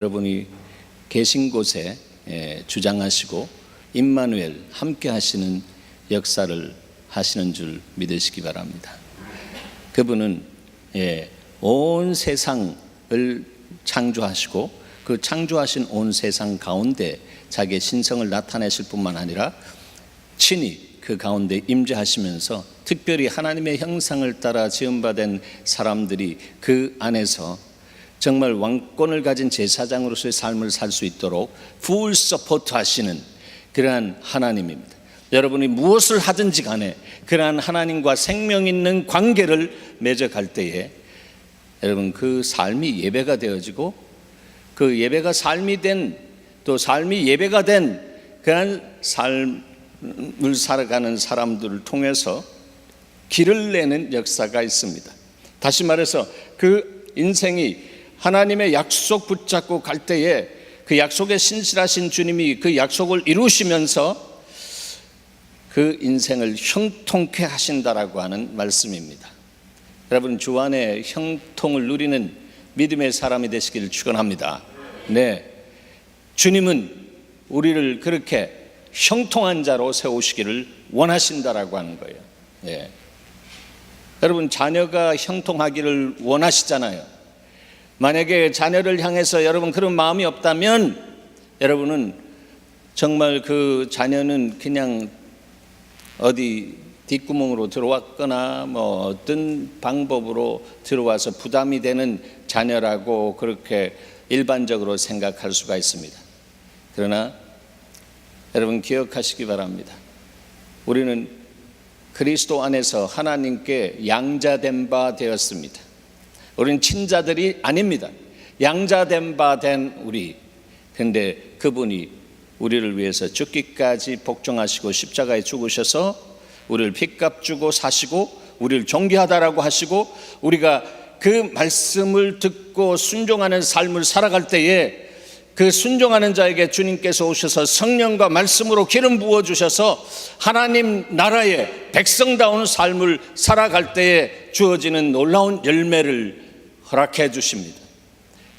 여러분이 계신 곳에 주장하시고 임마누엘 함께 하시는 역사를 하시는 줄 믿으시기 바랍니다. 그분은 온 세상을 창조하시고 그 창조하신 온 세상 가운데 자기의 신성을 나타내실 뿐만 아니라 친히 그 가운데 임재하시면서 특별히 하나님의 형상을 따라 지음받은 사람들이 그 안에서 정말 왕권을 가진 제사장으로서의 삶을 살 수 있도록 풀 서포트 하시는 그러한 하나님입니다. 여러분이 무엇을 하든지 간에 그러한 하나님과 생명 있는 관계를 맺어갈 때에 여러분 그 삶이 예배가 되어지고 그 예배가 삶이 된 또 삶이 예배가 된 그러한 삶을 살아가는 사람들을 통해서 길을 내는 역사가 있습니다. 다시 말해서 그 인생이 하나님의 약속 붙잡고 갈 때에 그 약속에 신실하신 주님이 그 약속을 이루시면서 그 인생을 형통케 하신다라고 하는 말씀입니다. 여러분 주 안에 형통을 누리는 믿음의 사람이 되시기를 축원합니다. 네, 주님은 우리를 그렇게 형통한 자로 세우시기를 원하신다라고 하는 거예요. 네. 여러분 자녀가 형통하기를 원하시잖아요. 만약에 자녀를 향해서 여러분 그런 마음이 없다면 여러분은 정말 그 자녀는 그냥 어디 뒷구멍으로 들어왔거나 뭐 어떤 방법으로 들어와서 부담이 되는 자녀라고 그렇게 일반적으로 생각할 수가 있습니다. 그러나 여러분 기억하시기 바랍니다. 우리는 그리스도 안에서 하나님께 양자된 바 되었습니다. 우리는 친자들이 아닙니다. 양자된 바 된 우리. 그런데 그분이 우리를 위해서 죽기까지 복종하시고 십자가에 죽으셔서 우리를 핏값 주고 사시고 우리를 존귀하다라고 하시고 우리가 그 말씀을 듣고 순종하는 삶을 살아갈 때에 그 순종하는 자에게 주님께서 오셔서 성령과 말씀으로 기름 부어주셔서 하나님 나라의 백성다운 삶을 살아갈 때에 주어지는 놀라운 열매를 허락해 주십니다.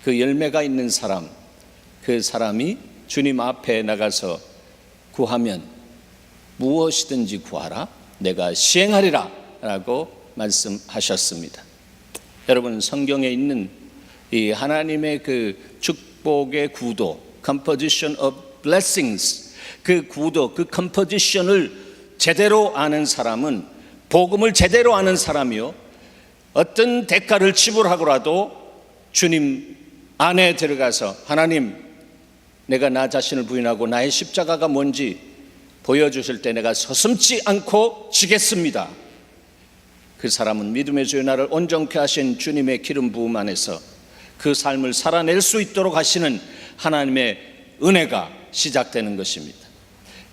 그 열매가 있는 사람, 그 사람이 주님 앞에 나가서 구하면 무엇이든지 구하라 내가 시행하리라 라고 말씀하셨습니다. 여러분 성경에 있는 이 하나님의 그 축복의 구도, composition of blessings, 그 구도, 그 composition을 제대로 아는 사람은 복음을 제대로 아는 사람이요 어떤 대가를 지불하고라도 주님 안에 들어가서 하나님 내가 나 자신을 부인하고 나의 십자가가 뭔지 보여주실 때 내가 서슴지 않고 지겠습니다. 그 사람은 믿음의 주여 나를 온전케 하신 주님의 기름 부음 안에서 그 삶을 살아낼 수 있도록 하시는 하나님의 은혜가 시작되는 것입니다.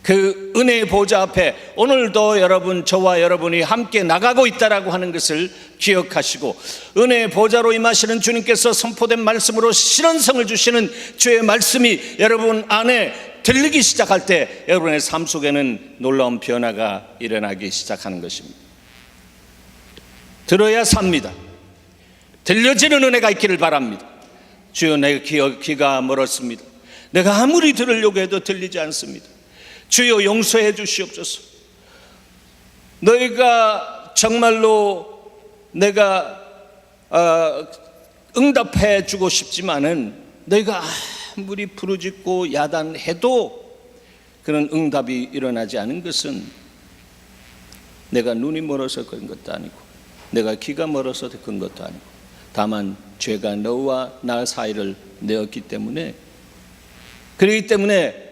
그 은혜의 보좌 앞에 오늘도 여러분 저와 여러분이 함께 나가고 있다라고 하는 것을 기억하시고 은혜의 보좌로 임하시는 주님께서 선포된 말씀으로 실현성을 주시는 주의 말씀이 여러분 안에 들리기 시작할 때 여러분의 삶 속에는 놀라운 변화가 일어나기 시작하는 것입니다. 들어야 삽니다. 들려지는 은혜가 있기를 바랍니다. 주여 내 귀가 멀었습니다. 내가 아무리 들으려고 해도 들리지 않습니다. 주여 용서해 주시옵소서. 너희가 정말로 내가 응답해 주고 싶지만은 너희가 아무리 부르짖고 야단해도 그런 응답이 일어나지 않은 것은 내가 눈이 멀어서 그런 것도 아니고 내가 귀가 멀어서 그런 것도 아니고 다만 죄가 너와 나 사이를 내었기 때문에 그렇기 때문에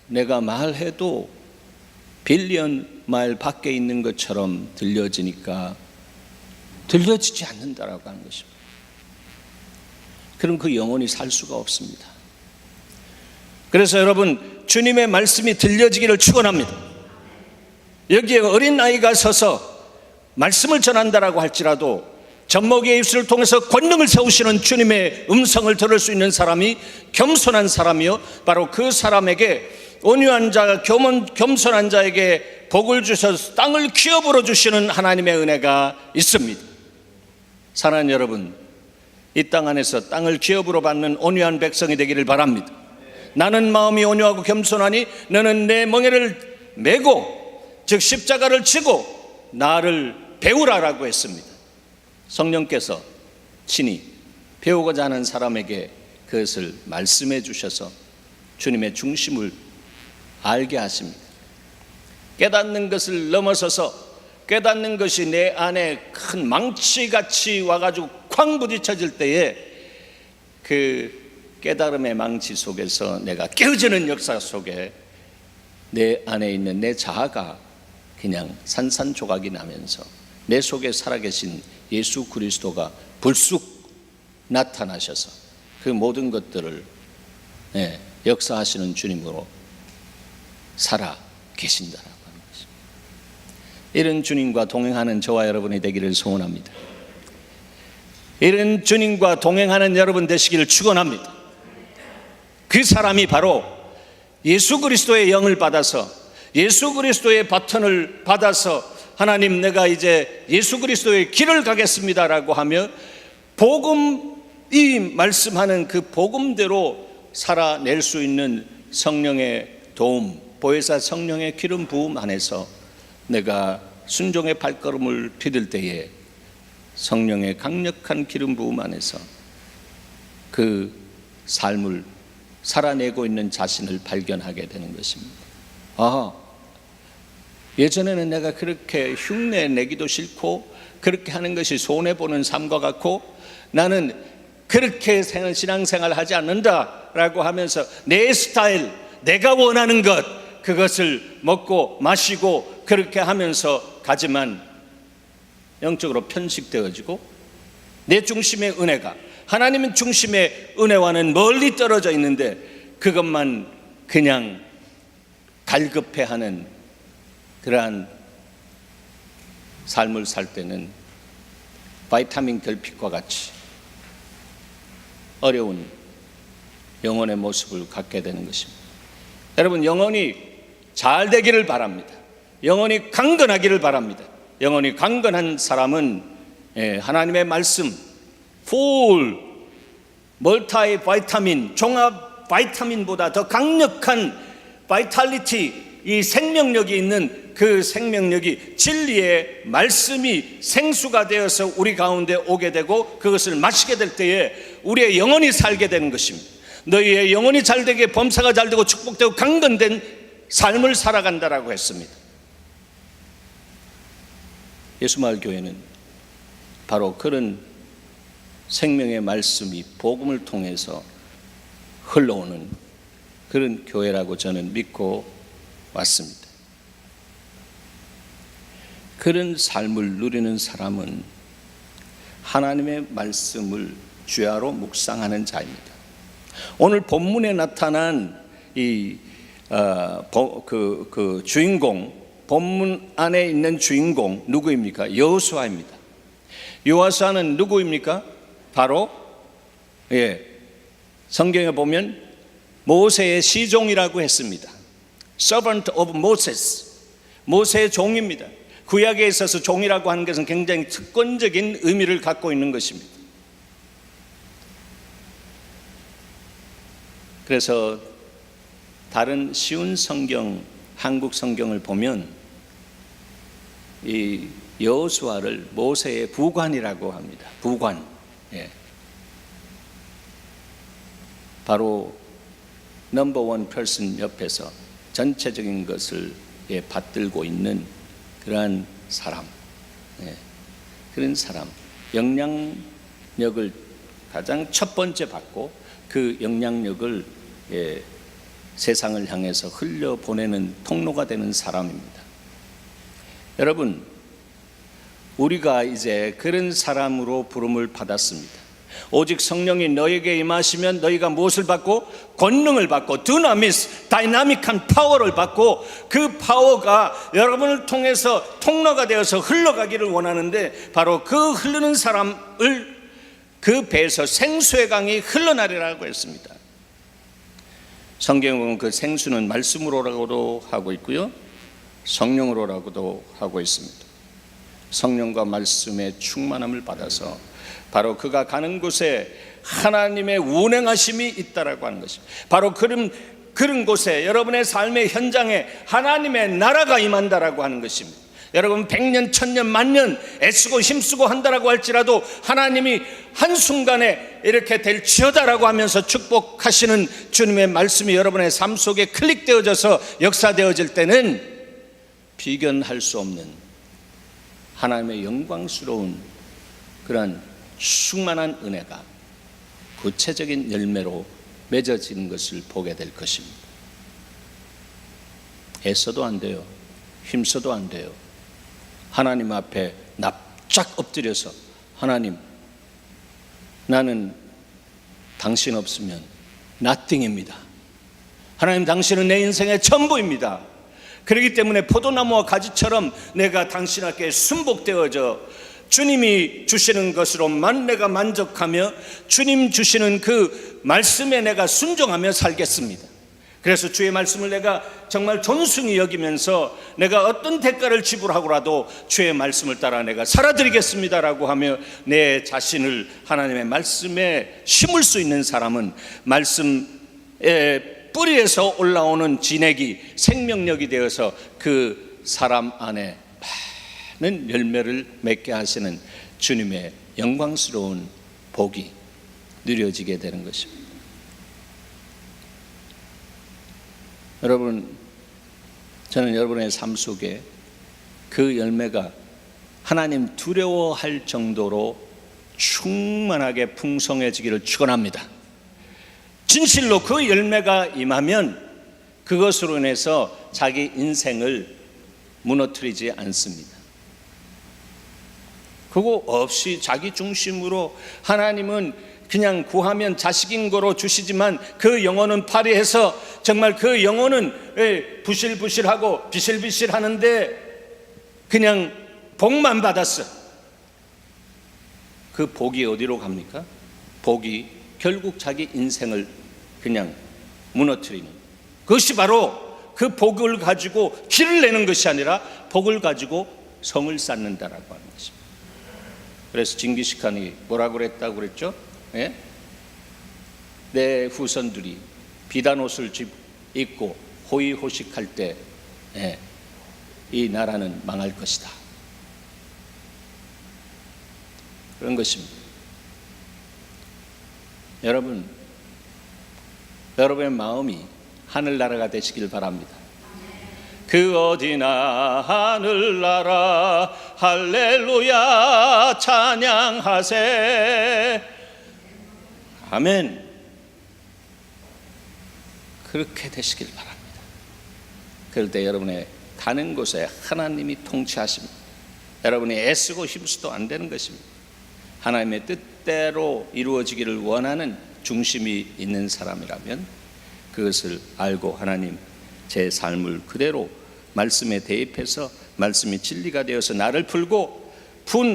내가 말해도 빌리언 마일 밖에 있는 것처럼 들려지니까 들려지지 않는다라고 하는 것입니다. 그럼 그 영혼이 살 수가 없습니다. 그래서 여러분 주님의 말씀이 들려지기를 축원합니다. 여기에 어린아이가 서서 말씀을 전한다라고 할지라도 젖먹이의 입술을 통해서 권능을 세우시는 주님의 음성을 들을 수 있는 사람이 겸손한 사람이요 바로 그 사람에게 온유한 자, 겸손한 자에게 복을 주셔서 땅을 기업으로 주시는 하나님의 은혜가 있습니다. 사랑하는 여러분, 이 땅 안에서 땅을 기업으로 받는 온유한 백성이 되기를 바랍니다. 나는 마음이 온유하고 겸손하니 너는 내 멍에를 메고, 즉 십자가를 지고 나를 배우라라고 했습니다. 성령께서 친히 배우고자 하는 사람에게 그것을 말씀해 주셔서 주님의 중심을 알게 하십니다. 깨닫는 것을 넘어서서 깨닫는 것이 내 안에 큰 망치같이 와가지고 쾅 부딪혀질 때에 그 깨달음의 망치 속에서 내가 깨어지는 역사 속에 내 안에 있는 내 자아가 그냥 산산조각이 나면서 내 속에 살아계신 예수 그리스도가 불쑥 나타나셔서 그 모든 것들을 역사하시는 주님으로 살아 계신다라고 하는 것입니다. 이런 주님과 동행하는 저와 여러분이 되기를 소원합니다. 이런 주님과 동행하는 여러분 되시기를 축원합니다. 그 사람이 바로 예수 그리스도의 영을 받아서, 예수 그리스도의 바톤을 받아서 하나님 내가 이제 예수 그리스도의 길을 가겠습니다라고 하며 복음이 말씀하는 그 복음대로 살아낼 수 있는 성령의 도움, 보혜사 성령의 기름 부음 안에서 내가 순종의 발걸음을 디딜 때에 성령의 강력한 기름 부음 안에서 그 삶을 살아내고 있는 자신을 발견하게 되는 것입니다. 예전에는 내가 그렇게 흉내 내기도 싫고 그렇게 하는 것이 손해보는 삶과 같고 나는 그렇게 신앙생활 하지 않는다라고 하면서 내 스타일, 내가 원하는 것, 그것을 먹고 마시고 그렇게 하면서 가지만 영적으로 편식되어지고 내 중심의 은혜가 하나님 중심의 은혜와는 멀리 떨어져 있는데 그것만 그냥 갈급해하는 그러한 삶을 살 때는 바이타민 결핍과 같이 어려운 영혼의 모습을 갖게 되는 것입니다. 여러분, 영혼이 잘 되기를 바랍니다. 영혼이 강건하기를 바랍니다. 영혼이 강건한 사람은 하나님의 말씀, 풀 멀티 바이타민, 종합 바이타민보다 더 강력한 바이탈리티, 이 생명력이 있는 그 생명력이 진리의 말씀이 생수가 되어서 우리 가운데 오게 되고 그것을 마시게 될 때에 우리의 영혼이 살게 되는 것입니다. 너희의 영혼이 잘되게 범사가 잘되고 축복되고 강건된 삶을 살아간다라고 했습니다. 예수마을 교회는 바로 그런 생명의 말씀이 복음을 통해서 흘러오는 그런 교회라고 저는 믿고 왔습니다. 그런 삶을 누리는 사람은 하나님의 말씀을 주야로 묵상하는 자입니다. 오늘 본문에 나타난 이 주인공, 본문 안에 있는 주인공 누구입니까? 여호수아입니다. 여호수아는 누구입니까? 바로 성경에 보면 모세의 시종이라고 했습니다. Servant of Moses, 모세의 종입니다. 구약에 있어서 종이라고 하는 것은 굉장히 특권적인 의미를 갖고 있는 것입니다. 그래서 다른 쉬운 성경, 한국 성경을 보면 이 여호수아를 모세의 부관이라고 합니다. 부관. 바로 넘버 원 퍼슨 옆에서 전체적인 것을 받들고 있는 그러한 사람, 그런 사람, 영향력을 가장 첫 번째 받고 그 영향력을 세상을 향해서 흘려보내는 통로가 되는 사람입니다. 여러분, 우리가 이제 그런 사람으로 부름을 받았습니다. 오직 성령이 너에게 임하시면 너희가 무엇을 받고? 권능을 받고 두나미스, 다이나믹한 파워를 받고 그 파워가 여러분을 통해서 통로가 되어서 흘러가기를 원하는데 바로 그 흐르는 사람을 그 배에서 생수의 강이 흘러나리라고 했습니다. 성경에 보면 그 생수는 말씀으로라고도 하고 있고요, 성령으로라고도 하고 있습니다. 성령과 말씀의 충만함을 받아서 바로 그가 가는 곳에 하나님의 운행하심이 있다라고 하는 것입니다. 바로 그런 곳에, 여러분의 삶의 현장에 하나님의 나라가 임한다라고 하는 것입니다. 여러분 100년, 1000년, 만년 애쓰고 힘쓰고 한다라고 할지라도 하나님이 한순간에 이렇게 될지어다라고 하면서 축복하시는 주님의 말씀이 여러분의 삶 속에 클릭되어져서 역사되어질 때는 비견할 수 없는 하나님의 영광스러운 그런 충만한 은혜가 구체적인 열매로 맺어지는 것을 보게 될 것입니다. 애써도 안 돼요. 힘써도 안 돼요. 하나님 앞에 납작 엎드려서 하나님, 나는 당신 없으면 nothing입니다. 하나님, 당신은 내 인생의 전부입니다. 그렇기 때문에 포도나무와 가지처럼 내가 당신 앞에 순복되어져 주님이 주시는 것으로만 내가 만족하며 주님 주시는 그 말씀에 내가 순종하며 살겠습니다. 그래서 주의 말씀을 내가 정말 존중히 여기면서 내가 어떤 대가를 지불하고라도 주의 말씀을 따라 내가 살아드리겠습니다라고 하며 내 자신을 하나님의 말씀에 심을 수 있는 사람은 말씀의 뿌리에서 올라오는 진액이 생명력이 되어서 그 사람 안에 많은 열매를 맺게 하시는 주님의 영광스러운 복이 누려지게 되는 것입니다. 여러분, 저는 여러분의 삶 속에 그 열매가 하나님 두려워할 정도로 충만하게 풍성해지기를 축원합니다. 진실로 그 열매가 임하면 그것으로 인해서 자기 인생을 무너뜨리지 않습니다. 그거 없이 자기 중심으로 하나님은 그냥 구하면 자식인 거로 주시지만 그 영혼은 파리해서 정말 그 영혼은 부실부실하고 비실비실 하는데 그냥 복만 받았어. 그 복이 어디로 갑니까? 복이 결국 자기 인생을 그냥 무너뜨리는, 그것이 바로 그 복을 가지고 길을 내는 것이 아니라 복을 가지고 성을 쌓는다라고 하는 것입니다. 그래서 징기스칸이 뭐라고 그랬다고 그랬죠? 예? 내 후손들이 비단 옷을 입고 호의호식할 때 이 나라는 망할 것이다. 그런 것입니다. 여러분의 마음이 하늘나라가 되시길 바랍니다. 그 어디나 하늘나라 할렐루야 찬양하세. 아멘. 그렇게 되시길 바랍니다. 그럴 때 여러분의 가는 곳에 하나님이 통치하십니다. 여러분이 애쓰고 힘써도 안 되는 것입니다. 하나님의 뜻대로 이루어지기를 원하는 중심이 있는 사람이라면 그것을 알고 하나님, 제 삶을 그대로 말씀에 대입해서 말씀이 진리가 되어서 나를 풀고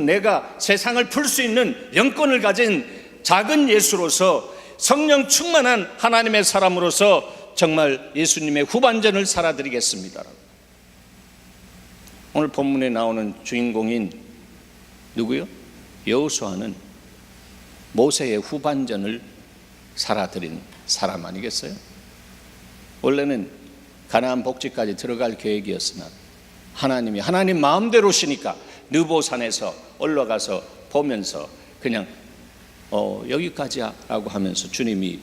내가 세상을 풀 수 있는 영권을 가진 작은 예수로서 성령 충만한 하나님의 사람으로서 정말 예수님의 후반전을 살아드리겠습니다. 오늘 본문에 나오는 주인공인 누구요? 여호수아는 모세의 후반전을 살아드린 사람 아니겠어요? 원래는 가나안 복지까지 들어갈 계획이었으나 하나님 마음대로시니까 느보산에서 올라가서 보면서 그냥 여기까지야 라고 하면서 주님이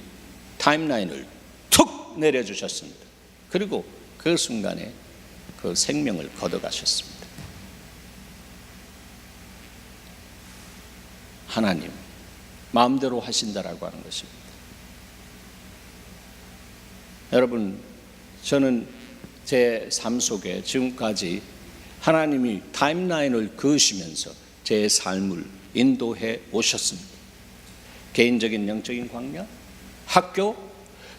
타임라인을 툭 내려주셨습니다. 그리고 그 순간에 그 생명을 걷어가셨습니다. 하나님 마음대로 하신다라고 하는 것입니다. 여러분, 저는 제 삶 속에 지금까지 하나님이 타임라인을 그으시면서 제 삶을 인도해 오셨습니다. 개인적인 영적인 광야, 학교,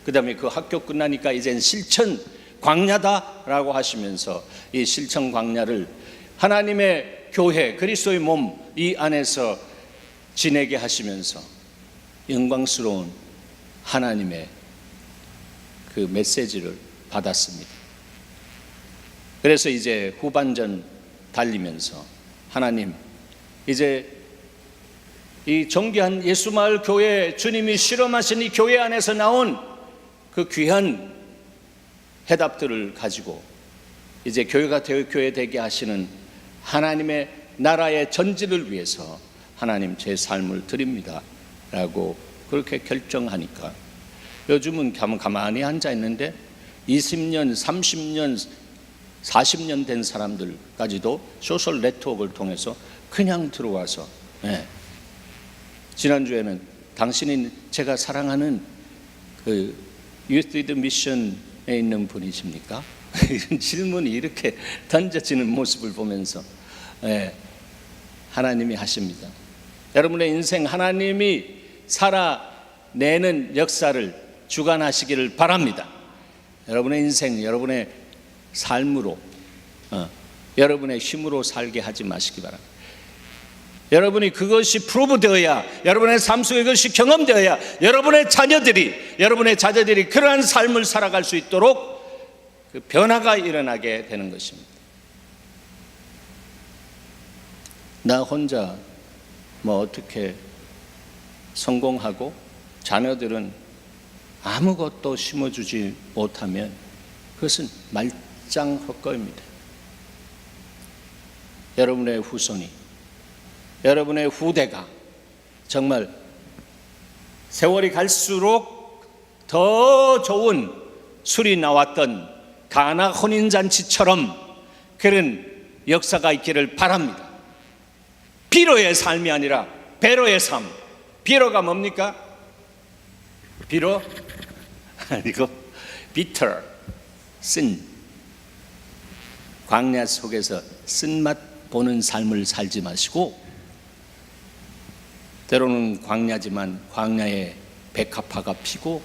그 다음에 그 학교 끝나니까 이젠 실천 광야다라고 하시면서 이 실천 광야를 하나님의 교회, 그리스도의 몸 이 안에서 지내게 하시면서 영광스러운 하나님의 그 메시지를 받았습니다. 그래서 이제 후반전 달리면서 하나님, 이제 이 존귀한 예수마을 교회, 주님이 실험하신 이 교회 안에서 나온 그 귀한 해답들을 가지고 이제 교회가 교회 되게 하시는 하나님의 나라의 전진을 위해서 하나님 제 삶을 드립니다 라고 그렇게 결정하니까 요즘은 가만히 앉아 있는데 20년, 30년, 40년 된 사람들까지도 소셜 네트워크를 통해서 그냥 들어와서, 지난주에는 당신이 제가 사랑하는 그 유스 리더 미션에 있는 분이십니까? 이런 질문이 이렇게 던져지는 모습을 보면서 하나님이 하십니다. 여러분의 인생 하나님이 살아내는 역사를 주관하시기를 바랍니다. 여러분의 인생, 여러분의 삶으로, 여러분의 힘으로 살게 하지 마시기 바랍니다. 여러분이 그것이 프루브 되어야, 여러분의 삶 속에 그것이 경험되어야 여러분의 자녀들이 그러한 삶을 살아갈 수 있도록 그 변화가 일어나게 되는 것입니다. 나 혼자 어떻게 성공하고 자녀들은 아무것도 심어주지 못하면 그것은 말짱 헛것입니다. 여러분의 후손이, 여러분의 후대가 정말 세월이 갈수록 더 좋은 술이 나왔던 가나 혼인잔치처럼 그런 역사가 있기를 바랍니다. 비로의 삶이 아니라 배로의 삶. 비로가 뭡니까? 비로? 아니고 bitter, 쓴. 광야 속에서 쓴맛 보는 삶을 살지 마시고, 때로는 광야지만 광야에 백합화가 피고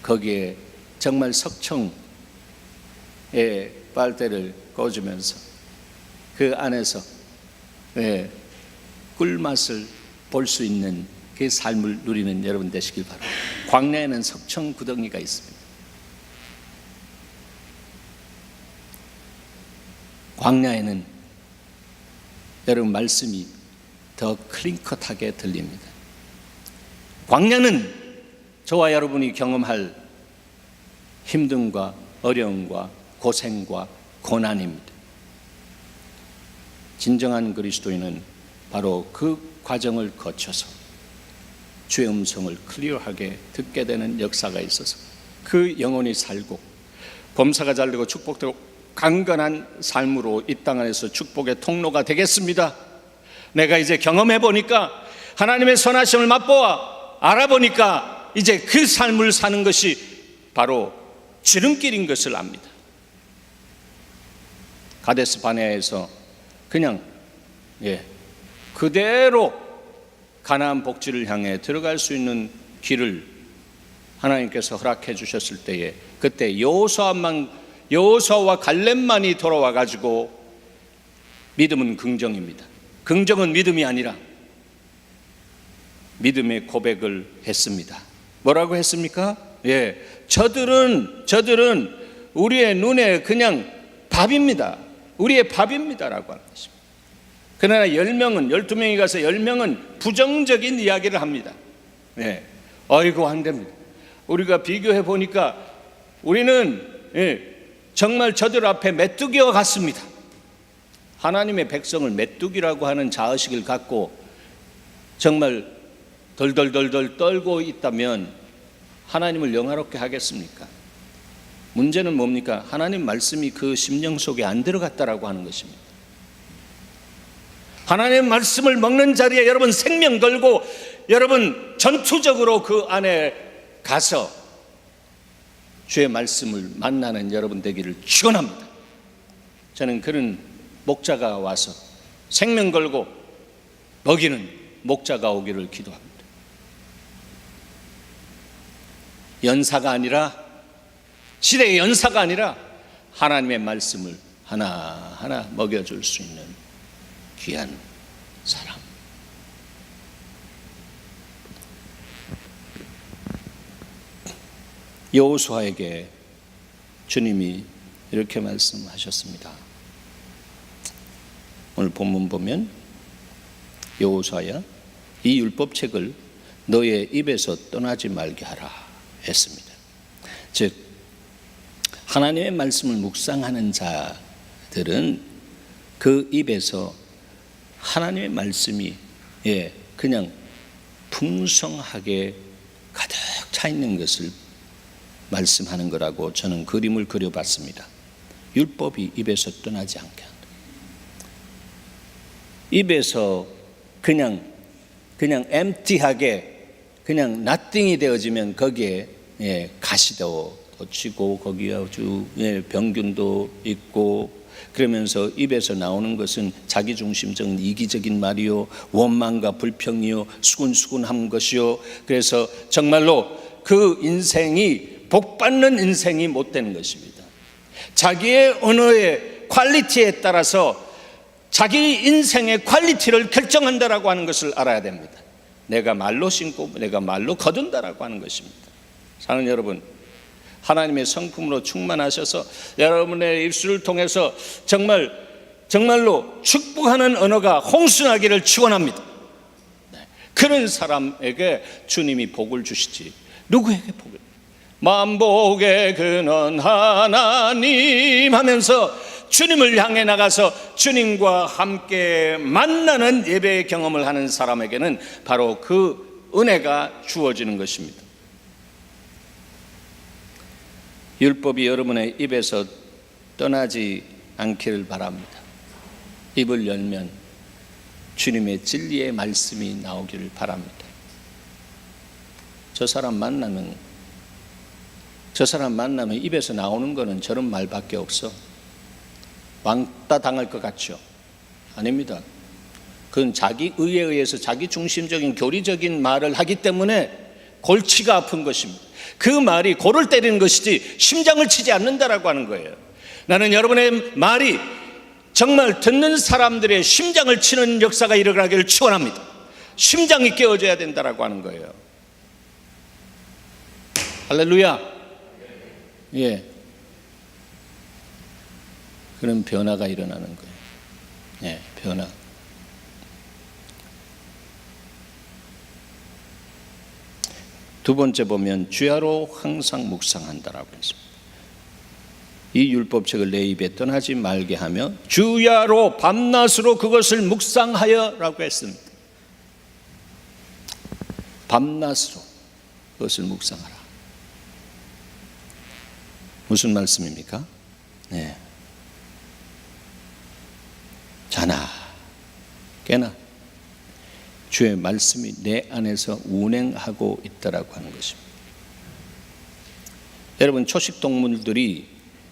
거기에 정말 석청의 빨대를 꽂으면서 그 안에서 꿀맛을 볼 수 있는 그 삶을 누리는 여러분 되시길 바랍니다. 광야에는 석청 구덩이가 있습니다. 광야에는 여러분 말씀이 더 클린컷하게 들립니다. 광야는 저와 여러분이 경험할 힘듦과 어려움과 고생과 고난입니다. 진정한 그리스도인은 바로 그 과정을 거쳐서 주의 음성을 클리어하게 듣게 되는 역사가 있어서 그 영혼이 살고 범사가 잘되고 축복되고 강건한 삶으로 이 땅 안에서 축복의 통로가 되겠습니다. 내가 이제 경험해 보니까, 하나님의 선하심을 맛보아 알아보니까 이제 그 삶을 사는 것이 바로 지름길인 것을 압니다. 가데스 바네아에서 그냥 그대로 가나안 복지를 향해 들어갈 수 있는 길을 하나님께서 허락해 주셨을 때에, 그때 여호수아와 갈렙만이 돌아와 가지고, 믿음은 긍정입니다. 긍정은 믿음이 아니라 믿음의 고백을 했습니다. 뭐라고 했습니까? 저들은 우리의 눈에 그냥 밥입니다. 우리의 밥입니다라고 하는 것입니다. 그러나 12명이 가서 10명은 부정적인 이야기를 합니다. 어이구 안 됩니다. 우리가 비교해 보니까 우리는 정말 저들 앞에 메뚜기와 같습니다. 하나님의 백성을 메뚜기라고 하는 자의식을 갖고 정말 덜덜덜덜 떨고 있다면 하나님을 영화롭게 하겠습니까? 문제는 뭡니까? 하나님 말씀이 그 심령 속에 안 들어갔다라고 하는 것입니다. 하나님의 말씀을 먹는 자리에 여러분 생명 걸고 여러분 전투적으로 그 안에 가서 주의 말씀을 만나는 여러분 되기를 축원합니다. 저는 그런 목자가 와서 생명 걸고 먹이는 목자가 오기를 기도합니다. 연사가 아니라, 시대의 연사가 아니라 하나님의 말씀을 하나하나 먹여줄 수 있는 귀한 사람. 여호수아에게 주님이 이렇게 말씀하셨습니다. 오늘 본문 보면 여호수아야 이 율법책을 너의 입에서 떠나지 말게 하라 했습니다. 즉 하나님의 말씀을 묵상하는 자들은 그 입에서 하나님의 말씀이 그냥 풍성하게 가득 차 있는 것을 말씀하는 거라고 저는 그림을 그려봤습니다. 율법이 입에서 떠나지 않게 한다. 입에서 그냥 empty하게 그냥 nothing이 되어지면 거기에 가시도 치고 거기에 아주 병균도 있고, 그러면서 입에서 나오는 것은 자기중심적인 이기적인 말이요, 원망과 불평이요, 수군수군한 것이요. 그래서 정말로 그 인생이 복받는 인생이 못 되는 것입니다. 자기의 언어의 퀄리티에 따라서 자기 인생의 퀄리티를 결정한다라고 하는 것을 알아야 됩니다. 내가 말로 심고 내가 말로 거둔다라고 하는 것입니다. 사랑하는 여러분, 하나님의 성품으로 충만하셔서 여러분의 입술을 통해서 정말로 축복하는 언어가 홍수나기를 축원합니다. 그런 사람에게 주님이 복을 주시지 누구에게 복을? 만복의 근원 하나님 하면서 주님을 향해 나가서 주님과 함께 만나는 예배의 경험을 하는 사람에게는 바로 그 은혜가 주어지는 것입니다. 율법이 여러분의 입에서 떠나지 않기를 바랍니다. 입을 열면 주님의 진리의 말씀이 나오기를 바랍니다. 저 사람 만나면 입에서 나오는 거는 저런 말밖에 없어. 왕따 당할 것 같죠? 아닙니다. 그건 자기 의에 의해서 자기 중심적인 교리적인 말을 하기 때문에 골치가 아픈 것입니다. 그 말이 골을 때리는 것이지 심장을 치지 않는다라고 하는 거예요. 나는 여러분의 말이 정말 듣는 사람들의 심장을 치는 역사가 일어나기를 축원합니다. 심장이 깨어져야 된다라고 하는 거예요. 할렐루야. 그런 변화가 일어나는 거예요. 변화. 두 번째 보면 주야로 항상 묵상한다라고 했습니다. 이 율법책을 내 입에 떠나지 말게 하며 주야로 밤낮으로 그것을 묵상하여라고 했습니다. 밤낮으로 그것을 묵상하라. 무슨 말씀입니까? 자나 깨나 주의 말씀이 내 안에서 운행하고 있다라고 하는 것입니다. 여러분, 초식 동물들이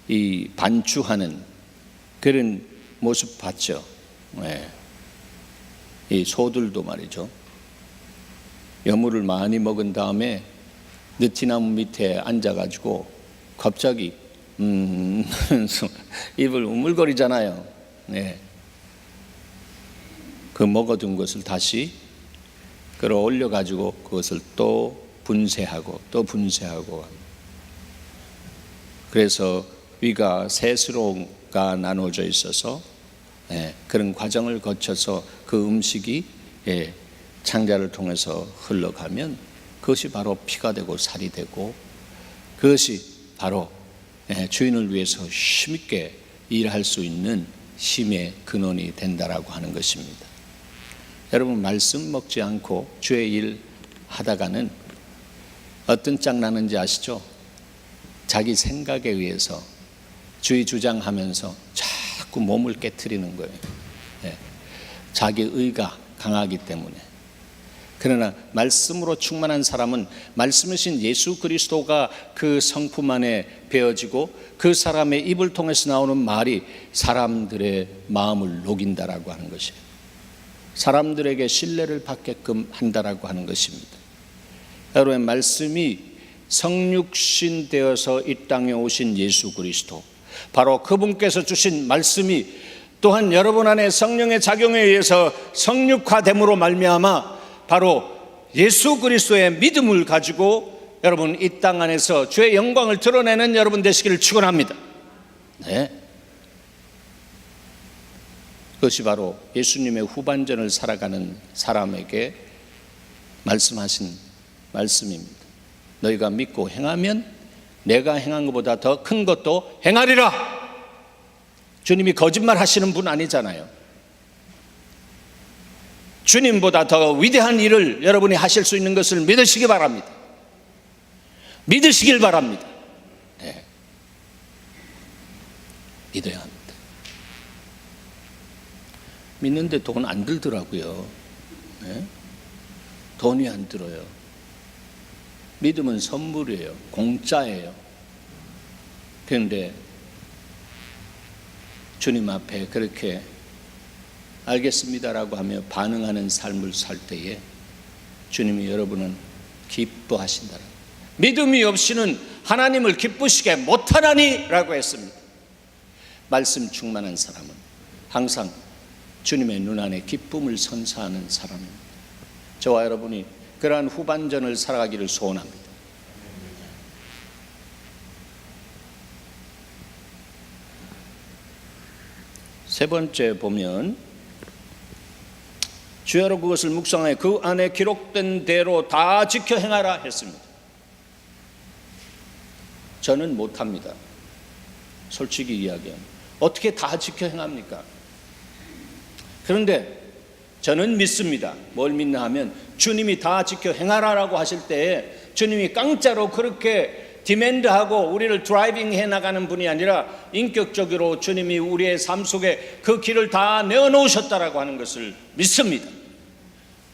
이 반추하는 그런 모습 봤죠? 이 소들도 말이죠. 여물을 많이 먹은 다음에 느티나무 밑에 앉아가지고 갑자기 입을 우물거리잖아요. 그 먹어둔 것을 다시 끌어올려 가지고 그것을 또 분쇄하고 또 분쇄하고, 그래서 위가 셋으로가 나눠져 있어서 그런 과정을 거쳐서 그 음식이 창자를 통해서 흘러가면 그것이 바로 피가 되고 살이 되고, 그것이 바로 주인을 위해서 힘있게 일할 수 있는 힘의 근원이 된다라고 하는 것입니다. 여러분, 말씀 먹지 않고 주의 일 하다가는 어떤 짝 나는지 아시죠? 자기 생각에 의해서 주의 주장하면서 자꾸 몸을 깨트리는 거예요. 자기 의가 강하기 때문에. 그러나 말씀으로 충만한 사람은 말씀이신 예수 그리스도가 그 성품 안에 배어지고 그 사람의 입을 통해서 나오는 말이 사람들의 마음을 녹인다라고 하는 것이에요. 사람들에게 신뢰를 받게끔 한다라고 하는 것입니다. 여러분, 말씀이 성육신 되어서 이 땅에 오신 예수 그리스도, 바로 그분께서 주신 말씀이 또한 여러분 안에 성령의 작용에 의해서 성육화됨으로 말미암아 바로 예수 그리스도의 믿음을 가지고 여러분 이 땅 안에서 주의 영광을 드러내는 여러분 되시기를 축원합니다. 그것이 바로 예수님의 후반전을 살아가는 사람에게 말씀하신 말씀입니다. 너희가 믿고 행하면 내가 행한 것보다 더 큰 것도 행하리라. 주님이 거짓말 하시는 분 아니잖아요. 주님보다 더 위대한 일을 여러분이 하실 수 있는 것을 믿으시기 바랍니다. 믿으시길 바랍니다. 네. 믿어야 합니다. 믿는데 돈 안 들더라고요. 네? 돈이 안 들어요. 믿음은 선물이에요. 공짜예요. 그런데 주님 앞에 그렇게 알겠습니다라고 하며 반응하는 삶을 살 때에 주님이 여러분은 기뻐하신다. 믿음이 없이는 하나님을 기쁘시게 못하나니라고 했습니다. 말씀 충만한 사람은 항상 주님의 눈 안에 기쁨을 선사하는 사람입니다. 저와 여러분이 그러한 후반전을 살아가기를 소원합니다. 세 번째 보면 주야로 그것을 묵상하여 그 안에 기록된 대로 다 지켜 행하라 했습니다. 저는 못합니다. 솔직히 이야기하면 어떻게 다 지켜 행합니까? 그런데 저는 믿습니다. 뭘 믿나 하면 주님이 다 지켜 행하라라고 하실 때에 주님이 깡짜로 그렇게 디맨드하고 우리를 드라이빙 해나가는 분이 아니라 인격적으로 주님이 우리의 삶 속에 그 길을 다 내어놓으셨다라고 하는 것을 믿습니다.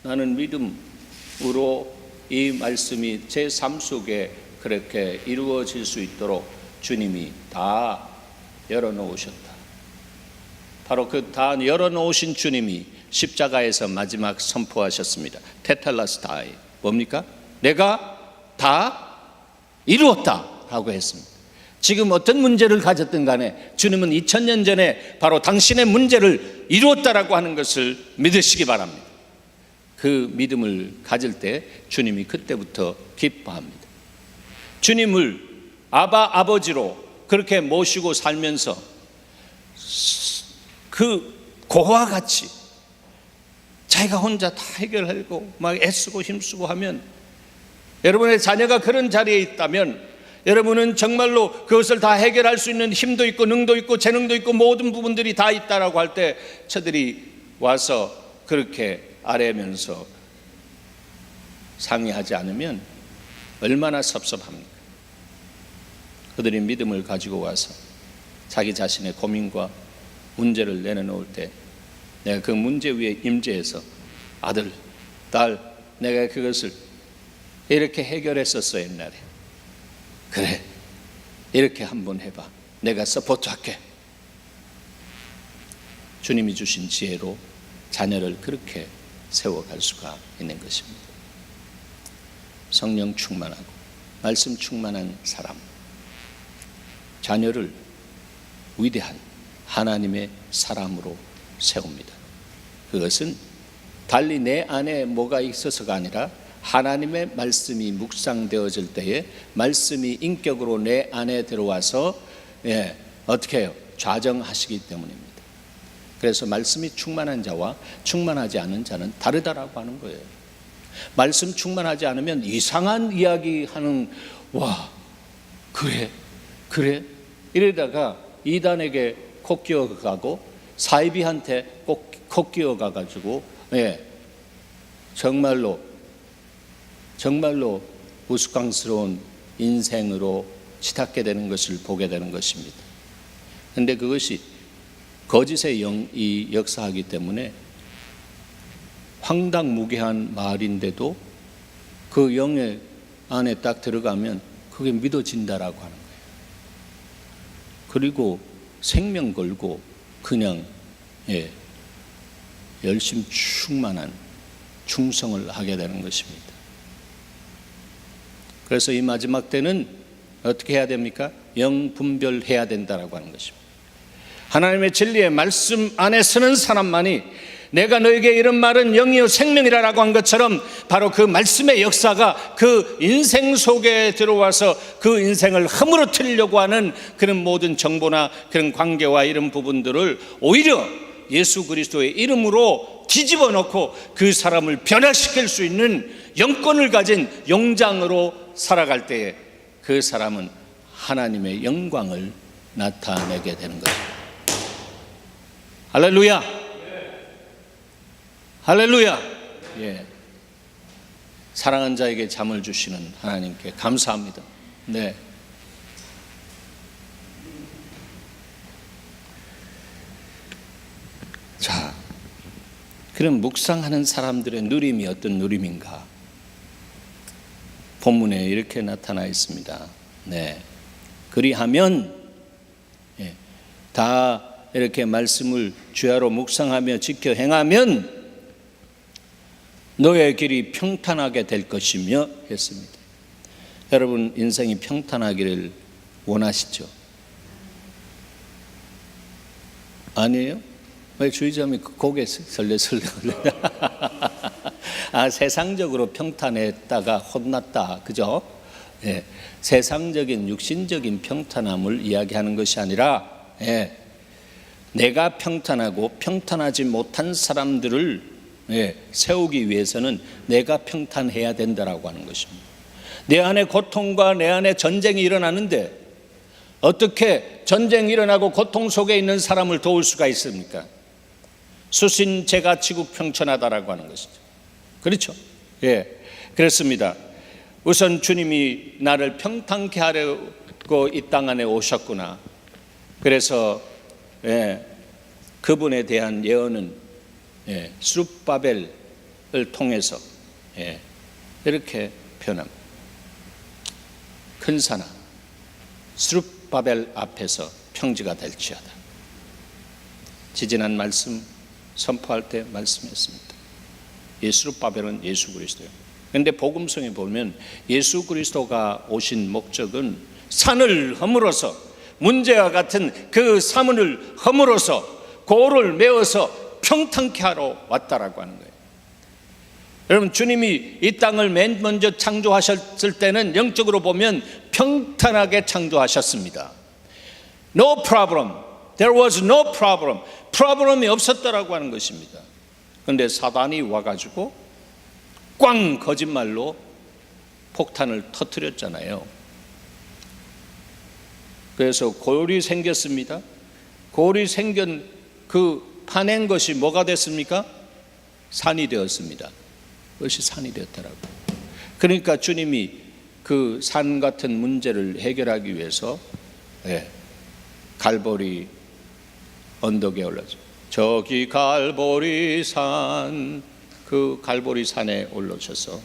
나는 믿음으로 이 말씀이 제 삶 속에 그렇게 이루어질 수 있도록 주님이 다 열어놓으셨다. 바로 그 다 열어놓으신 주님이 십자가에서 마지막 선포하셨습니다. 테텔라스타이, 뭡니까? 내가 다 이루었다라고 했습니다. 지금 어떤 문제를 가졌든 간에 주님은 2000년 전에 바로 당신의 문제를 이루었다라고 하는 것을 믿으시기 바랍니다. 그 믿음을 가질 때 주님이 그때부터 기뻐합니다. 주님을 아버지로 그렇게 모시고 살면서 그 고와 같이 자기가 혼자 다 해결하고 막 애쓰고 힘쓰고 하면, 여러분의 자녀가 그런 자리에 있다면 여러분은 정말로 그것을 다 해결할 수 있는 힘도 있고 능도 있고 재능도 있고 모든 부분들이 다 있다라고 할 때 저들이 와서 그렇게 아뢰면서 상의하지 않으면 얼마나 섭섭합니까? 그들이 믿음을 가지고 와서 자기 자신의 고민과 문제를 내려놓을 때 내가 그 문제 위에 임재해서 아들, 딸, 내가 그것을 이렇게 해결했었어 옛날에. 그래, 이렇게 한번 해봐. 내가 서포트할게. 주님이 주신 지혜로 자녀를 그렇게 세워갈 수가 있는 것입니다. 성령 충만하고 말씀 충만한 사람, 자녀를 위대한 하나님의 사람으로 세웁니다. 그것은 달리 내 안에 뭐가 있어서가 아니라 하나님의 말씀이 묵상되어질 때에 말씀이 인격으로 내 안에 들어와서 어떻게 해요? 좌정하시기 때문입니다. 그래서 말씀이 충만한 자와 충만하지 않은 자는 다르다라고 하는 거예요. 말씀 충만하지 않으면 이상한 이야기하는, 와 그래 이러다가 이단에게 콕 끼어가고 사이비한테 콕 끼어가가지고 정말로 우스꽝스러운 인생으로 치닫게 되는 것을 보게 되는 것입니다. 그런데 그것이 거짓의 영이 역사하기 때문에 황당무계한 말인데도 그 영의 안에 딱 들어가면 그게 믿어진다라고 하는 거예요. 그리고 생명 걸고 그냥 열심 충만한 충성을 하게 되는 것입니다. 그래서 이 마지막 때는 어떻게 해야 됩니까? 영 분별해야 된다라고 하는 것입니다. 하나님의 진리의 말씀 안에 서는 사람만이 내가 너에게 이런 말은 영이요 생명이라고 한 것처럼 바로 그 말씀의 역사가 그 인생 속에 들어와서 그 인생을 허물어뜨리려고 하는 그런 모든 정보나 그런 관계와 이런 부분들을 오히려 예수 그리스도의 이름으로 뒤집어 놓고 그 사람을 변화시킬 수 있는 영권을 가진 용장으로 살아갈 때에 그 사람은 하나님의 영광을 나타내게 되는 거죠. 할렐루야. 할렐루야. 예. 사랑하는 자에게 잠을 주시는 하나님께 감사합니다. 네. 자, 그럼 묵상하는 사람들의 누림이 어떤 누림인가? 본문에 이렇게 나타나 있습니다. 네. 그리하면, 예, 다 이렇게 말씀을 주야로 묵상하며 지켜 행하면 너의 길이 평탄하게 될 것이며 했습니다. 여러분 인생이 평탄하기를 원하시죠? 아니에요? 왜 주의자님이 고개 설레설레 세상적으로 평탄했다가 혼났다, 그죠? 예, 세상적인 육신적인 평탄함을 이야기하는 것이 아니라, 예, 내가 평탄하고 평탄하지 못한 사람들을, 예, 세우기 위해서는 내가 평탄해야 된다라고 하는 것입니다. 내 안에 고통과 내 안에 전쟁이 일어나는데 어떻게 전쟁이 일어나고 고통 속에 있는 사람을 도울 수가 있습니까? 수신 제가 지국 평천하다라고 하는 것이죠. 그렇죠? 예, 그렇습니다. 우선 주님이 나를 평탄케 하려고 이 땅 안에 오셨구나. 그래서, 예, 그분에 대한 예언은, 예, 스룹바벨을 통해서, 예, 이렇게 표현합니다. 큰 산아, 스룹바벨 앞에서 평지가 될지어다. 지지난 말씀 선포할 때 말씀했습니다. 이 스룹바벨은 예수 그리스도예요. 그런데 복음성에 보면 예수 그리스도가 오신 목적은 산을 허물어서, 문제와 같은 그 사문을 허물어서 고를 메워서 평탄케 하러 왔다라고 하는 거예요. 여러분 주님이 이 땅을 맨 먼저 창조하셨을 때는 영적으로 보면 평탄하게 창조하셨습니다. No problem. There was no problem. 프로블럼이 없었다라고 하는 것입니다. 그런데 사단이 와가지고 꽝 거짓말로 폭탄을 터뜨렸잖아요. 그래서 골이 생겼습니다. 골이 생긴 그 파낸 것이 뭐가 됐습니까? 산이 되었습니다. 그것이 산이 되었더라고요. 그러니까 주님이 그 산 같은 문제를 해결하기 위해서, 예, 갈보리 언덕에 올라서 저기 갈보리 산, 그 갈보리 산에 올라오셔서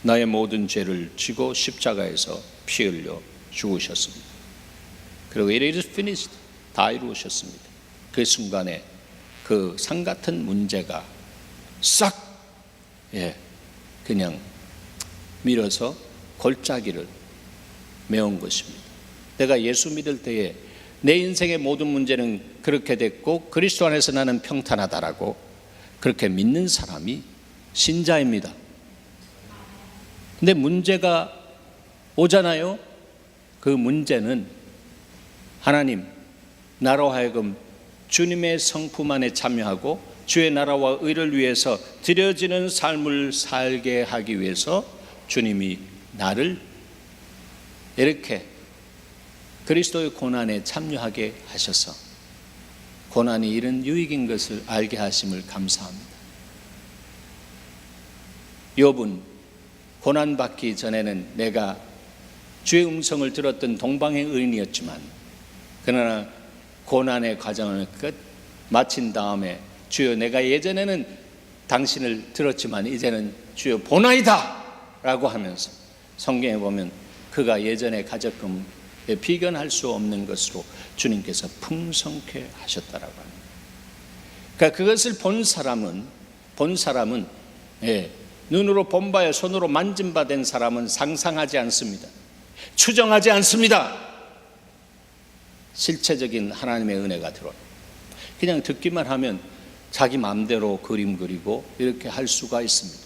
나의 모든 죄를 지고 십자가에서 피 흘려 죽으셨습니다. 그리고 it is finished, 다 이루셨습니다. 그 순간에 그 산 같은 문제가 싹, 예, 그냥 밀어서 골짜기를 메운 것입니다. 내가 예수 믿을 때에 내 인생의 모든 문제는 그렇게 됐고 그리스도 안에서 나는 평탄하다라고 그렇게 믿는 사람이 신자입니다. 근데 문제가 오잖아요. 그 문제는 하나님, 나로 하여금 주님의 성품 안에 참여하고 주의 나라와 의를 위해서 드려지는 삶을 살게 하기 위해서 주님이 나를 이렇게 그리스도의 고난에 참여하게 하셔서 고난이 이런 유익인 것을 알게 하심을 감사합니다. 욥은 고난받기 전에는 내가 주의 음성을 들었던 동방의 의인이었지만, 그러나 고난의 과정을 끝 마친 다음에 주여 내가 예전에는 당신을 들었지만 이제는 주여 보나이다 라고 하면서 성경에 보면 그가 예전에 가졌던 비견할 수 없는 것으로 주님께서 풍성케 하셨다라고 합니다. 그러니까 그것을 본 사람은 예, 눈으로 본 바에 손으로 만진 바 된 사람은 상상하지 않습니다. 추정하지 않습니다. 실체적인 하나님의 은혜가 들어요. 그냥 듣기만 하면 자기 마음대로 그림 그리고 이렇게 할 수가 있습니다.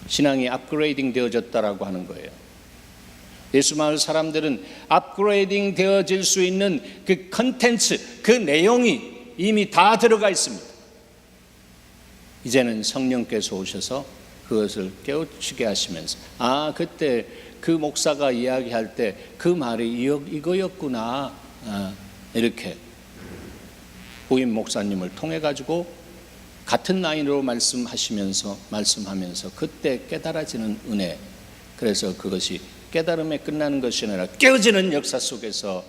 신앙이 업그레이딩 되어졌다라고 하는 거예요. 예수마을 사람들은 업그레이딩 되어질 수 있는 그 컨텐츠, 그 내용이 이미 다 들어가 있습니다. 이제는 성령께서 오셔서 그것을 깨우치게 하시면서 그때 그 목사가 이야기할 때 그 말이 이거였구나, 이렇게 후임 목사님을 통해 가지고 같은 라인으로 말씀하면서 그때 깨달아지는 은혜. 그래서 그것이 깨달음에 끝나는 것이 아니라 깨어지는 역사 속에서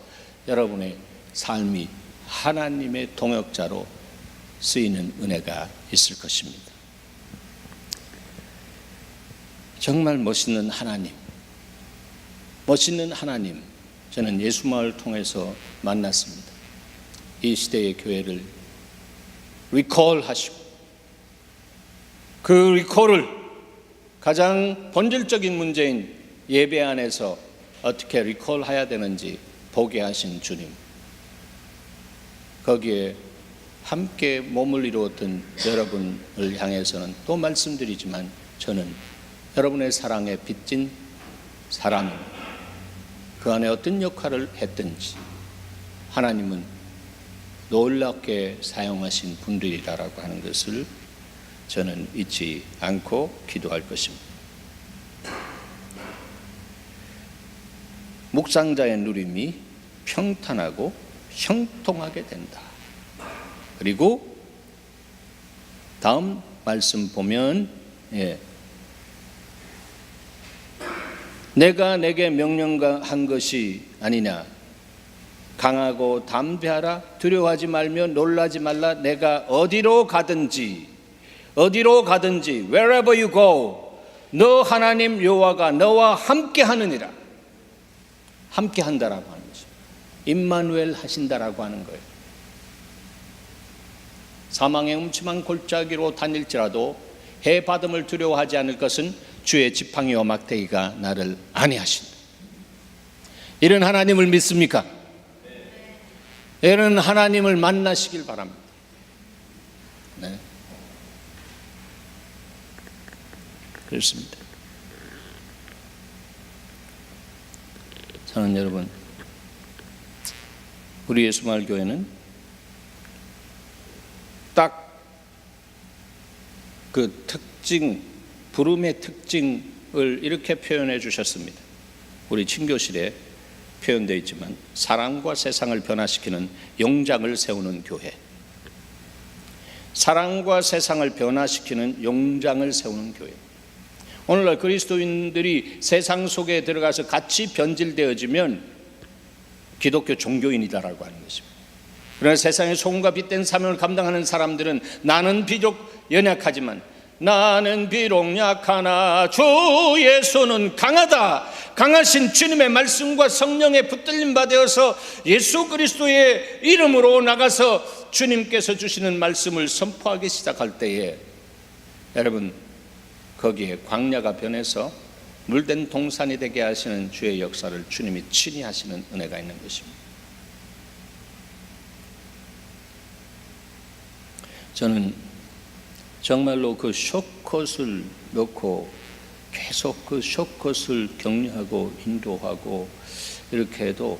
여러분의 삶이 하나님의 동역자로 쓰이는 은혜가 있을 것입니다. 정말 멋있는 하나님, 저는 예수마을 통해서 만났습니다. 이 시대의 교회를 리콜하시고 그 리콜을 가장 본질적인 문제인 예배 안에서 어떻게 리콜해야 되는지 보게 하신 주님, 거기에 함께 몸을 이루었던 여러분을 향해서는 또 말씀드리지만 저는 여러분의 사랑에 빚진 사람입니다. 그 안에 어떤 역할을 했든지 하나님은 놀랍게 사용하신 분들이라고 하는 것을 저는 잊지 않고 기도할 것입니다. 묵상자의 누림이 평탄하고 형통하게 된다. 그리고 다음 말씀 보면 내가 내게 명령한 것이 아니냐, 강하고 담대하라, 두려워하지 말며 놀라지 말라. 내가 어디로 가든지 wherever you go, 너 하나님 여호와가 너와 함께 하느니라. 함께 한다라고 하는 거죠. 임마누엘 하신다라고 하는 거예요. 사망의 음침한 골짜기로 다닐지라도 해받음을 두려워하지 않을 것은 주의 지팡이와 막대기가 나를 안위하신다. 이런 하나님을 믿습니까? 이런 하나님을 만나시길 바랍니다. 네. 그렇습니다. 저는 여러분, 우리 예수마을 교회는 딱 그 특징, 부름의 특징을 이렇게 표현해 주셨습니다. 우리 친교실에 표현되어 있지만 사랑과 세상을 변화시키는 용장을 세우는 교회, 사랑과 세상을 변화시키는 용장을 세우는 교회. 오늘날 그리스도인들이 세상 속에 들어가서 같이 변질되어지면 기독교 종교인이다라고 하는 것입니다. 그러나 세상의 소금과 빛된 사명을 감당하는 사람들은 나는 비록 연약하지만, 나는 비록 약하나 주 예수는 강하다. 강하신 주님의 말씀과 성령의 붙들림 받아서 예수 그리스도의 이름으로 나가서 주님께서 주시는 말씀을 선포하기 시작할 때에 여러분, 거기에 광야가 변해서 물된 동산이 되게 하시는 주의 역사를 주님이 친히 하시는 은혜가 있는 것입니다. 저는 정말로 그 숏컷을 넣고 계속 그 숏컷을 격려하고 인도하고 이렇게 해도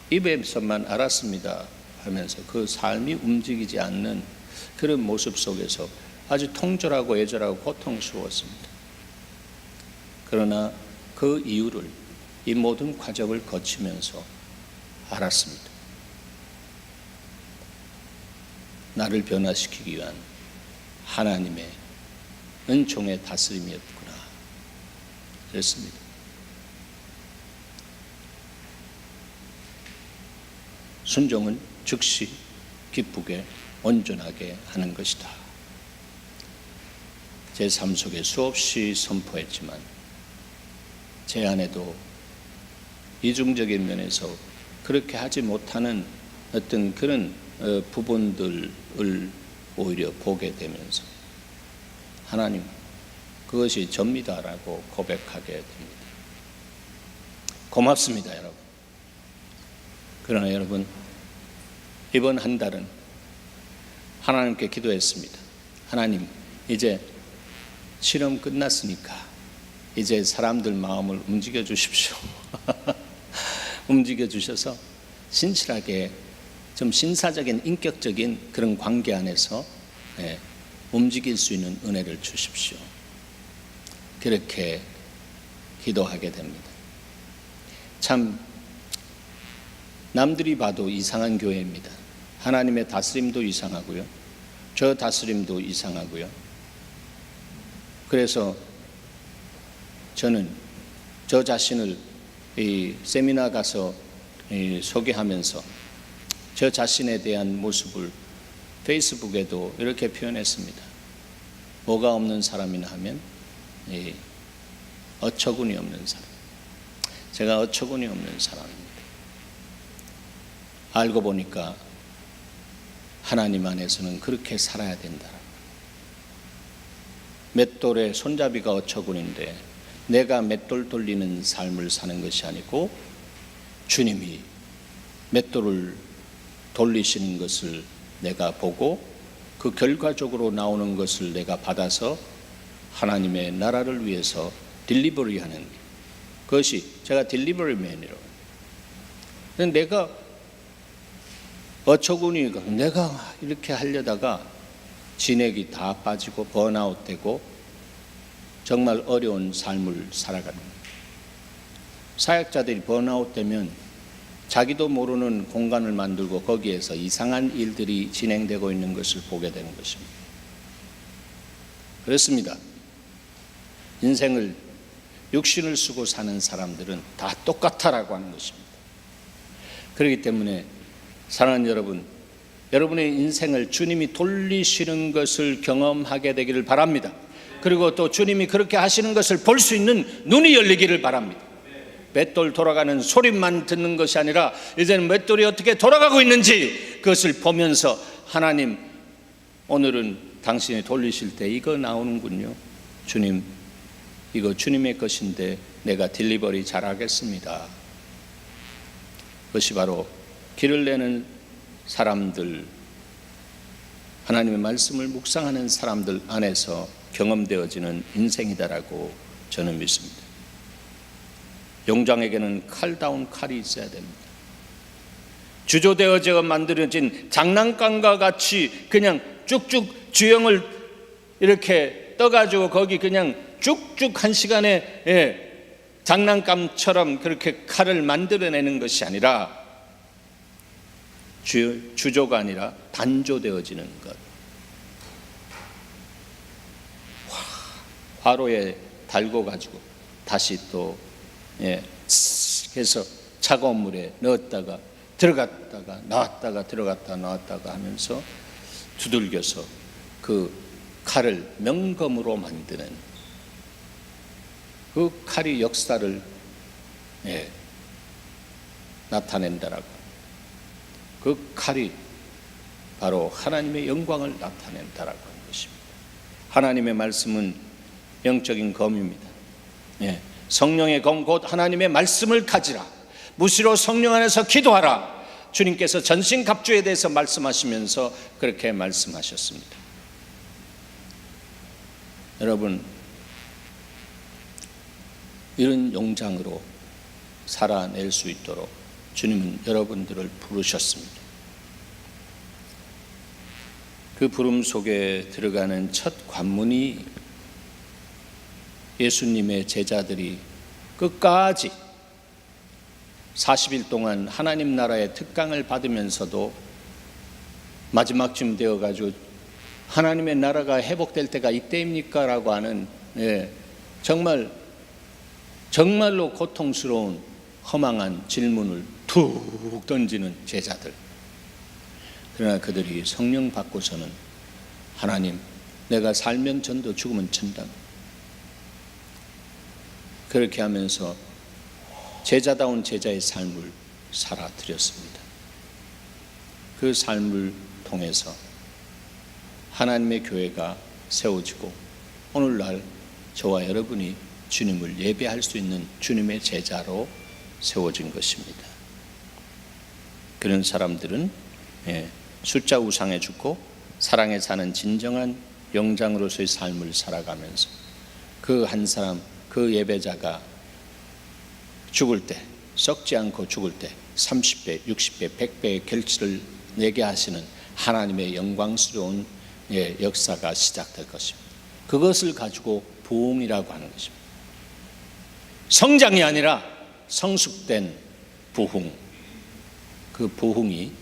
입에서만 알았습니다 하면서 그 삶이 움직이지 않는 그런 모습 속에서 아주 통절하고 애절하고 고통스러웠습니다. 그러나 그 이유를 이 모든 과정을 거치면서 알았습니다. 나를 변화시키기 위한 하나님의 은총의 다스림이었구나. 그랬습니다. 순종은 즉시 기쁘게 온전하게 하는 것이다. 제 삶 속에 수없이 선포했지만 제 안에도 이중적인 면에서 그렇게 하지 못하는 어떤 그런 부분들을 오히려 보게 되면서 하나님, 그것이 접니다라고 고백하게 됩니다. 고맙습니다, 여러분. 그러나 여러분, 이번 한 달은 하나님께 기도했습니다. 하나님, 이제 실험 끝났으니까 이제 사람들 마음을 움직여 주십시오. 움직여 주셔서 신실하게 좀 신사적인 인격적인 그런 관계 안에서 움직일 수 있는 은혜를 주십시오. 그렇게 기도하게 됩니다. 참 남들이 봐도 이상한 교회입니다. 하나님의 다스림도 이상하고요, 저 다스림도 이상하고요. 그래서 저는 저 자신을 이 세미나 가서 소개하면서 저 자신에 대한 모습을 페이스북에도 이렇게 표현했습니다. 뭐가 없는 사람이나 하면 어처구니 없는 사람. 제가 어처구니 없는 사람입니다. 알고 보니까 하나님 안에서는 그렇게 살아야 된다. 맷돌에 손잡이가 어처구니인데 내가 맷돌 돌리는 삶을 사는 것이 아니고 주님이 맷돌을 돌리시는 것을 내가 보고 그 결과적으로 나오는 것을 내가 받아서 하나님의 나라를 위해서 딜리버리하는 그것이 제가 딜리버리맨이라고. 내가 어처구니 내가 이렇게 하려다가 진액이 다 빠지고 번아웃 되고 정말 어려운 삶을 살아가는 거예요. 사역자들이 번아웃 되면 자기도 모르는 공간을 만들고 거기에서 이상한 일들이 진행되고 있는 것을 보게 되는 것입니다. 그렇습니다. 인생을 육신을 쓰고 사는 사람들은 다 똑같아라고 하는 것입니다. 그렇기 때문에 사랑하는 여러분, 여러분의 인생을 주님이 돌리시는 것을 경험하게 되기를 바랍니다. 그리고 또 주님이 그렇게 하시는 것을 볼 수 있는 눈이 열리기를 바랍니다. 맷돌 돌아가는 소리만 듣는 것이 아니라 이제는 맷돌이 어떻게 돌아가고 있는지 그것을 보면서 하나님, 오늘은 당신이 돌리실 때 이거 나오는군요. 주님, 이거 주님의 것인데 내가 딜리버리 잘하겠습니다. 그것이 바로 길을 내는 사람들, 하나님의 말씀을 묵상하는 사람들 안에서 경험되어지는 인생이다라고 저는 믿습니다. 용장에게는 칼다운 칼이 있어야 됩니다. 주조되어져 만들어진 장난감과 같이 그냥 쭉쭉 주형을 이렇게 떠가지고 거기 그냥 쭉쭉 한 시간에 장난감처럼 그렇게 칼을 만들어내는 것이 아니라 주조가 아니라 단조되어지는 것. 화로에 달고 가지고 다시 또 해서 차가운 물에 넣었다가 들어갔다가 나왔다가 들어갔다 나왔다가 하면서 두들겨서 그 칼을 명검으로 만드는 그 칼이 역사를 나타낸다라고. 그 칼이 바로 하나님의 영광을 나타낸다라고 하는 것입니다. 하나님의 말씀은 영적인 검입니다. 성령의 검 곧 하나님의 말씀을 가지라. 무시로 성령 안에서 기도하라. 주님께서 전신갑주에 대해서 말씀하시면서 그렇게 말씀하셨습니다. 여러분, 이런 용장으로 살아낼 수 있도록 주님은 여러분들을 부르셨습니다. 그 부름 속에 들어가는 첫 관문이 예수님의 제자들이 끝까지 40일 동안 하나님 나라의 특강을 받으면서도 마지막쯤 되어가지고 하나님의 나라가 회복될 때가 이때입니까? 라고 하는 정말로 고통스러운 허망한 질문을 툭 던지는 제자들. 그러나 그들이 성령 받고서는 하나님, 내가 살면 전도 죽으면 천당. 그렇게 하면서 제자다운 제자의 삶을 살아드렸습니다. 그 삶을 통해서 하나님의 교회가 세워지고 오늘날 저와 여러분이 주님을 예배할 수 있는 주님의 제자로 세워진 것입니다. 그런 사람들은 숫자 우상에 죽고 사랑에 사는 진정한 영장으로서의 삶을 살아가면서 그 한 사람 그 예배자가 죽을 때, 썩지 않고 죽을 때 30배, 60배, 100배의 결실을 내게 하시는 하나님의 영광스러운 역사가 시작될 것입니다. 그것을 가지고 부흥이라고 하는 것입니다. 성장이 아니라 성숙된 부흥, 그 부흥이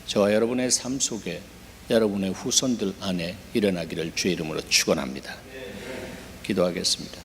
저와 여러분의 삶 속에 여러분의 후손들 안에 일어나기를 주의 이름으로 축원합니다. 기도하겠습니다.